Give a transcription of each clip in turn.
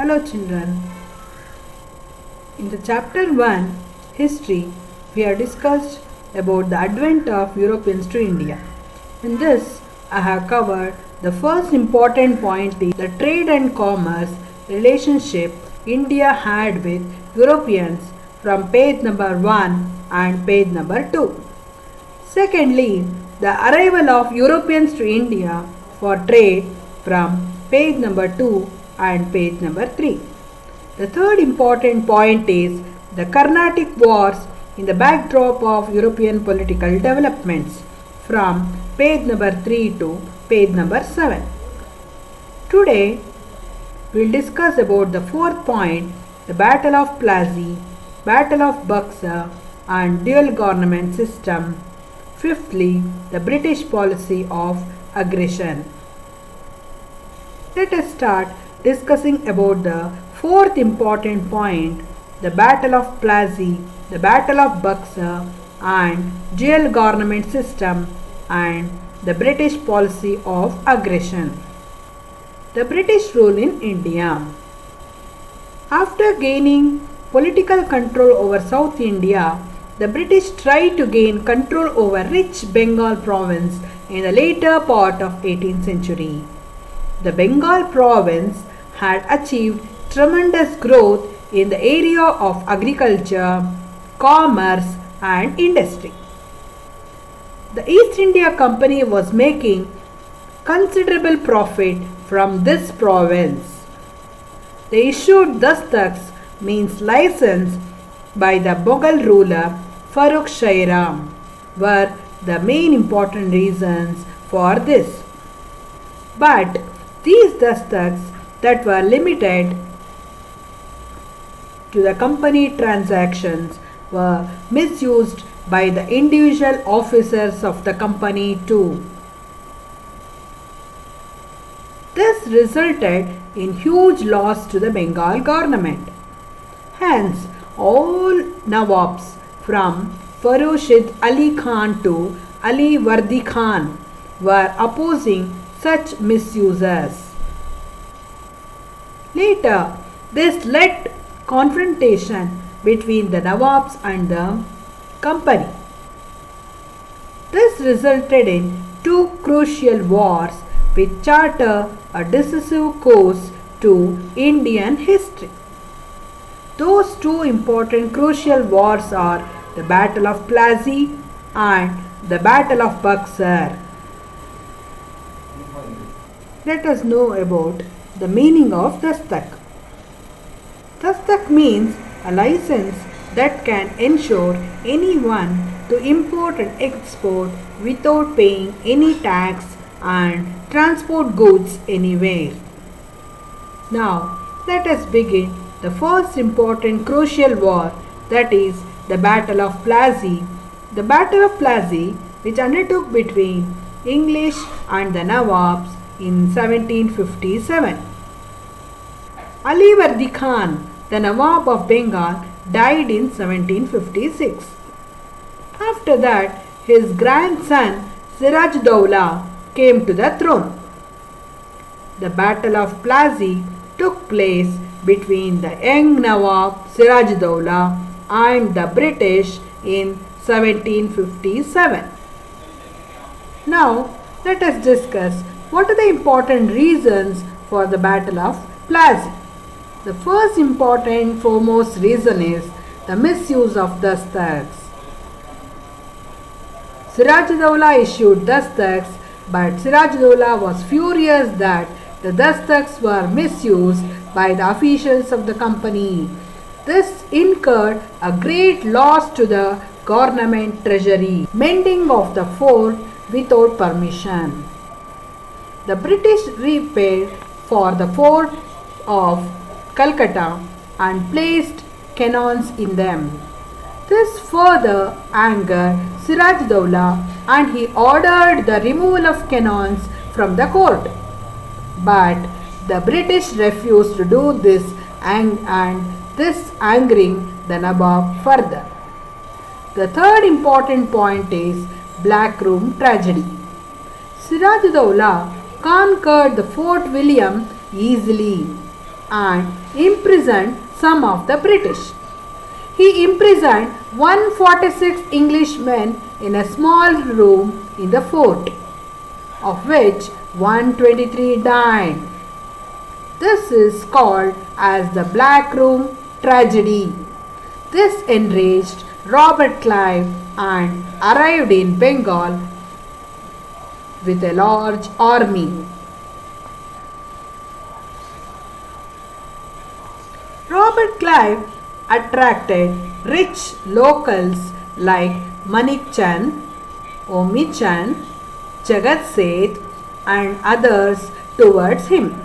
Hello children. In the chapter 1, History, we have discussed about the advent of Europeans to India. In this, I have covered the first important point is the trade and commerce relationship India had with Europeans from page number 1 and page number 2. Secondly, the arrival of Europeans to India for trade from page number 2 and page number 3. The third important point is the Carnatic Wars in the backdrop of European political developments from page number 3 to page number 7. Today, we will discuss about the fourth point, the Battle of Plassey, Battle of Buxar and dual government system. Fifthly, the British policy of aggression. Let us start discussing about the fourth important point, the Battle of Plassey, the Battle of Buxar and dual government system and the British policy of aggression. The British rule in India. After gaining political control over South India, the British tried to gain control over rich Bengal province in the later part of 18th century. The Bengal province had achieved tremendous growth in the area of agriculture, commerce and industry. The East India Company was making considerable profit from this province. They issued dastaks, means license, by the Mughal ruler Farrukh Shah Ram were the main important reasons for this. But these dastaks that were limited to the company transactions were misused by the individual officers of the company too. This resulted in huge loss to the Bengal government. Hence, all Nawabs from Farrukhid Ali Khan to Ali Wardi Khan were opposing such misuses. Later, this led confrontation between the Nawabs and the company. This resulted in two crucial wars which charted a decisive course to Indian history. Those two important crucial wars are the Battle of Plassey and the Battle of Buxar. Let us know about the meaning of dastak. Dastak means a license that can ensure anyone to import and export without paying any tax and transport goods anywhere. Now, let us begin the first important crucial war, that is the Battle of Plassey. The Battle of Plassey, which undertook between English and the Nawabs in 1757. Ali Wardi Khan, the Nawab of Bengal, died in 1756. After that, his grandson Siraj Dowla came to the throne. The Battle of Plassey took place between the young Nawab Siraj Dowla and the British in 1757. Now, let us discuss what are the important reasons for the Battle of Plassey. The first important foremost reason is the misuse of dastaks. Siraj Dowla issued dastaks, but Siraj Dowla was furious that the dastaks were misused by the officials of the company. This incurred a great loss to the government treasury, mending of the fort without permission. The British repaired for the fort of Calcutta and placed cannons in them. This further angered Siraj Dowla and he ordered the removal of cannons from the court. But the British refused to do this and this angering the Nawab further. The third important point is Black Room tragedy. Siraj Dowla conquered the Fort William easily. and imprisoned some of the British. He imprisoned 146 Englishmen in a small room in the fort, of which 123 died. This is called as the Black Room tragedy. This enraged Robert Clive and arrived in Bengal with a large army. Robert Clive attracted rich locals like Manik Chand, Omi Chand, Jagat Seth and others towards him.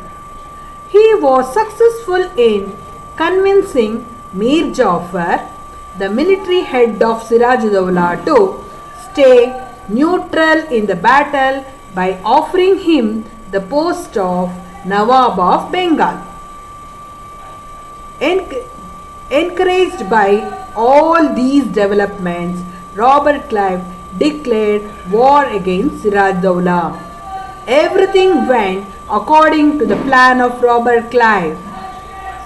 He was successful in convincing Mir Jafar, the military head of Siraj-ud-Dawla, to stay neutral in the battle by offering him the post of Nawab of Bengal. Encouraged by all these developments, Robert Clive declared war against Siraj-ud-Dawla. Everything went according to the plan of Robert Clive.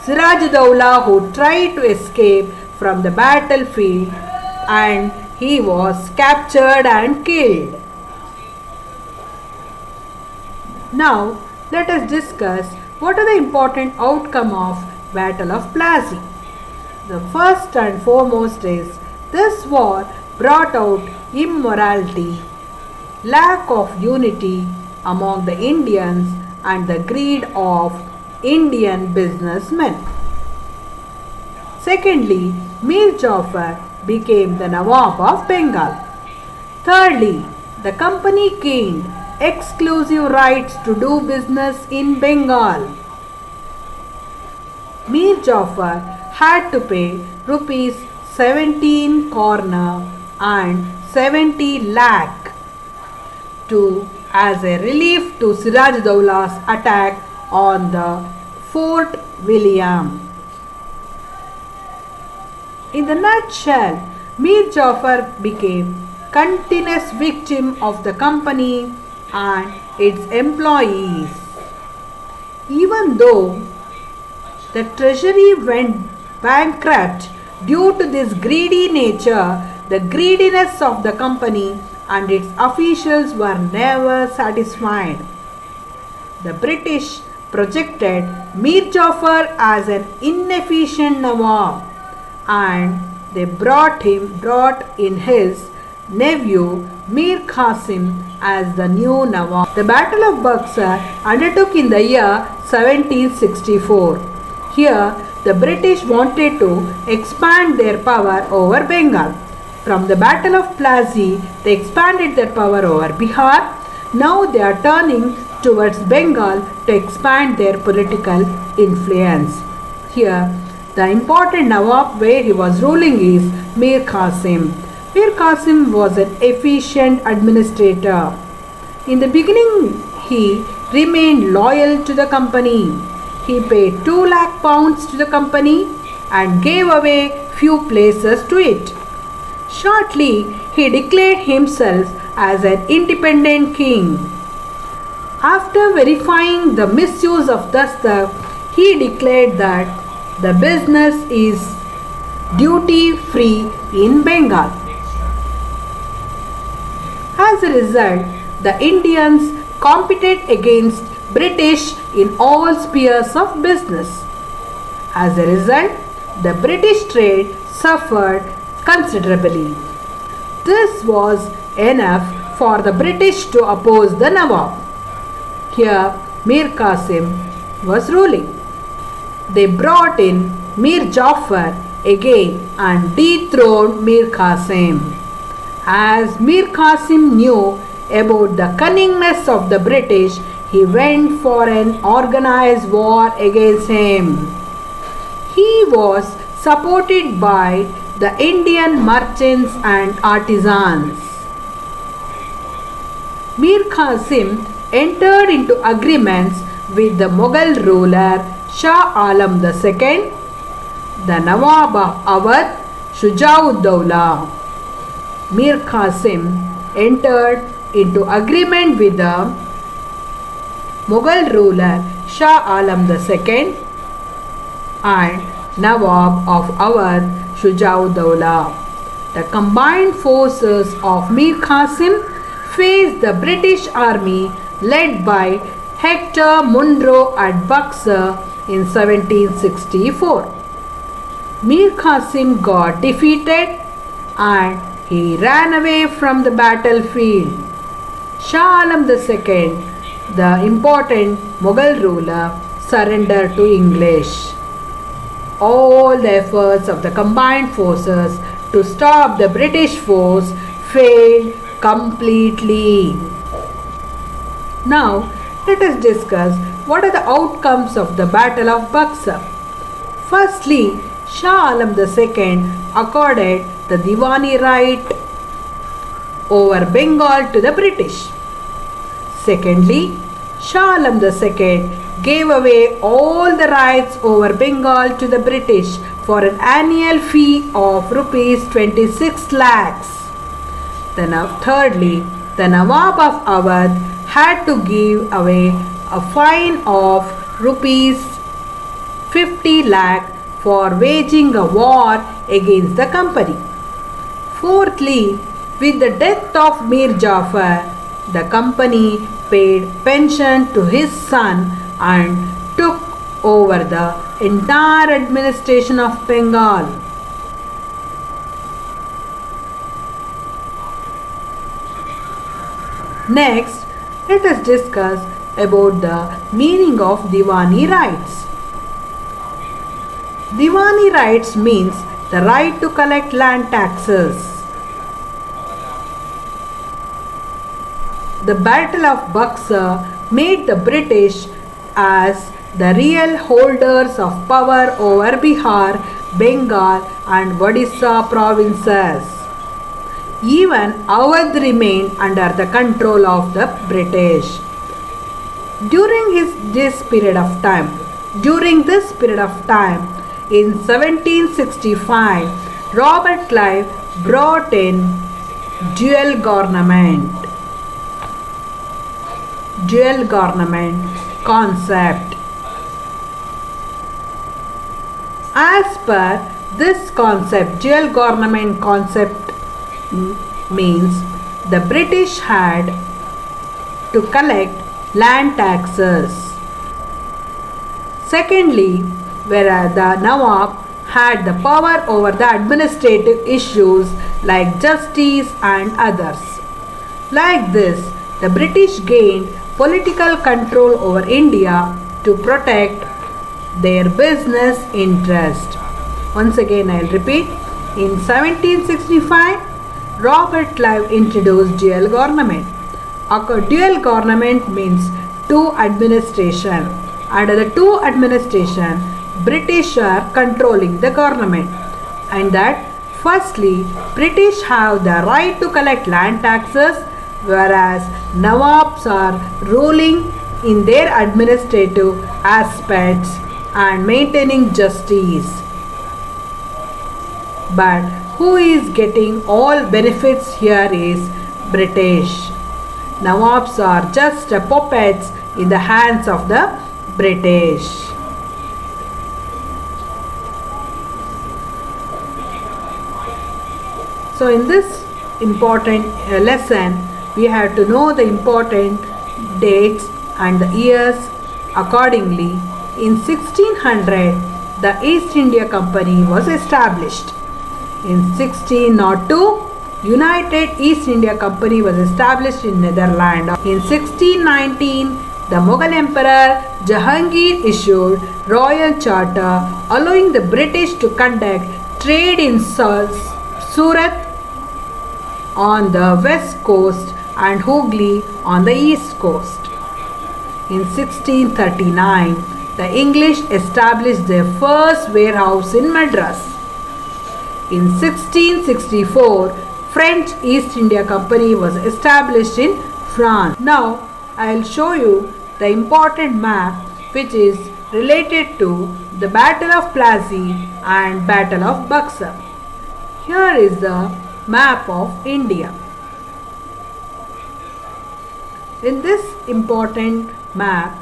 Siraj-ud-Dawla, who tried to escape from the battlefield, and he was captured and killed. Now let us discuss what are the important outcome of Battle of Plassey. The first and foremost is this war brought out immorality, lack of unity among the Indians and the greed of Indian businessmen. Secondly, Mir Jafar became the Nawab of Bengal. Thirdly, the company gained exclusive rights to do business in Bengal. Mir Jafar had to pay rupees 17 corner and 70 lakh as a relief to Siraj-ud-Dawla's attack on the Fort William. In the nutshell, Mir Jafar became continuous victim of the company and its employees. Even though the treasury went bankrupt due to this greedy nature, the greediness of the company and its officials were never satisfied. The British projected Mir Jafar as an inefficient Nawab, and they brought in his nephew Mir Qasim as the new Nawab. The Battle of Buxar undertook in the year 1764. Here, the British wanted to expand their power over Bengal. From the Battle of Plassey, they expanded their power over Bihar. Now they are turning towards Bengal to expand their political influence. Here, the important Nawab where he was ruling is Mir Qasim. Mir Qasim was an efficient administrator. In the beginning, he remained loyal to the company. He paid 2 lakh pounds to the company and gave away few places to it. Shortly, he declared himself as an independent king. After verifying the misuse of Dastak, he declared that the business is duty-free in Bengal. As a result, the Indians competed against British in all spheres of business. As a result, the British trade suffered considerably. This was enough for the British to oppose the Nawab. Here, Mir Qasim was ruling. They brought in Mir Jafar again and dethroned Mir Qasim. As Mir Qasim knew about the cunningness of the British, he went for an organized war against him. He was supported by the Indian merchants and artisans. Mir Qasim entered into agreements with the Mughal ruler Shah Alam II, the Nawab of Awadh, Shuja'ud-Dawla. Mir Qasim entered into agreement with the Mughal ruler Shah Alam II and Nawab of Awadh Shujauddaulah. The combined forces of Mir Qasim faced the British army led by Hector Munro at Buxar in 1764. Mir Qasim got defeated and he ran away from the battlefield. Shah Alam II, the important Mughal ruler, surrendered to English. All the efforts of the combined forces to stop the British force failed completely. Now, let us discuss what are the outcomes of the Battle of Buxar. Firstly, Shah Alam II accorded the Diwani right over Bengal to the British. Secondly, Shah Alam II gave away all the rights over Bengal to the British for an annual fee of rupees 26 lakhs. Then, thirdly, the Nawab of Awadh had to give away a fine of rupees 50 lakh for waging a war against the company. Fourthly, with the death of Mir Jafar, the company paid pension to his son and took over the entire administration of Bengal. Next, let us discuss about the meaning of Diwani rights. Diwani rights means the right to collect land taxes. The Battle of Buxar made the British as the real holders of power over Bihar, Bengal and Odisha provinces. Even Awadh remained under the control of the British. During this period of time, in 1765, Robert Clive brought in dual government concept. As per this concept, dual government concept means the British had to collect land taxes. Secondly, whereas the Nawab had the power over the administrative issues like justice and others. Like this, the British gained political control over India to protect their business interest. Once again, I will repeat. In 1765, Robert Clive introduced dual government. Dual government means two administration. Under the two administration, British are controlling the government. And that firstly, British have the right to collect land taxes, whereas Nawabs are ruling in their administrative aspects and maintaining justice. But who is getting all benefits here is British. Nawabs are just puppets in the hands of the British. So in this important lesson, we have to know the important dates and the years accordingly. In 1600, the East India Company was established. In 1602, United East India Company was established in Netherlands. In 1619, the Mughal Emperor Jahangir issued Royal Charter allowing the British to conduct trade in Surat on the west coast and Hooghly on the east coast. In 1639, the English established their first warehouse in Madras. In 1664, French East India Company was established in France. Now, I will show you the important map which is related to the Battle of Plassey and Battle of Buxar. Here is the map of India. In this important map,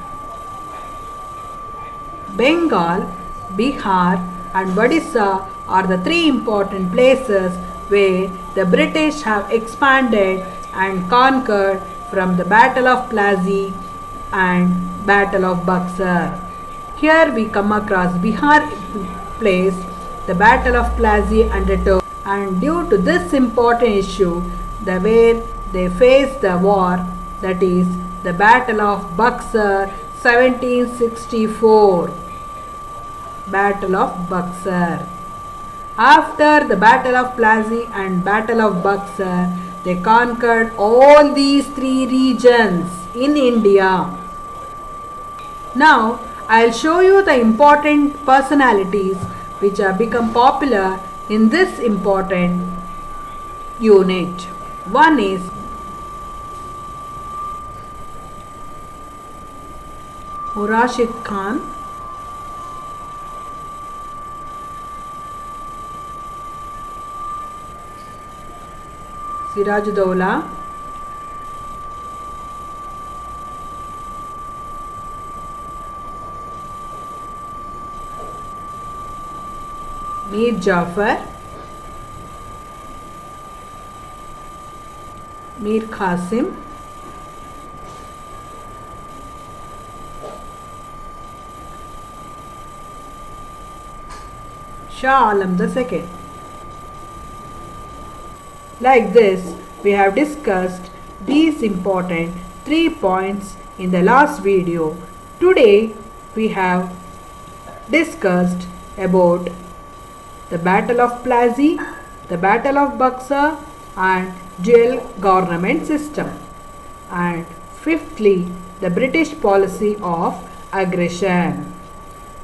Bengal Bihar, and Odisha are the three important places where the British have expanded and conquered from the Battle of Plassey and Battle of Buxar. Here we come across Bihar place, the Battle of Plassey undertook, and due to this important issue, the where they faced the war, that is the Battle of Buxar 1764. Battle of Buxar. After the Battle of Plassey and Battle of Buxar, they conquered all these three regions in India. Now, I'll show you the important personalities which have become popular in this important unit. One is Murashid Khan, Sirajuddaula, Mir Jafar, Mir Qasim, Shah Alam II. Like this, we have discussed these important 3 points in the last video. Today, we have discussed about the Battle of Plassey, the Battle of Buxar, and dual government system. And fifthly, the British policy of aggression.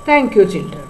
Thank you, children.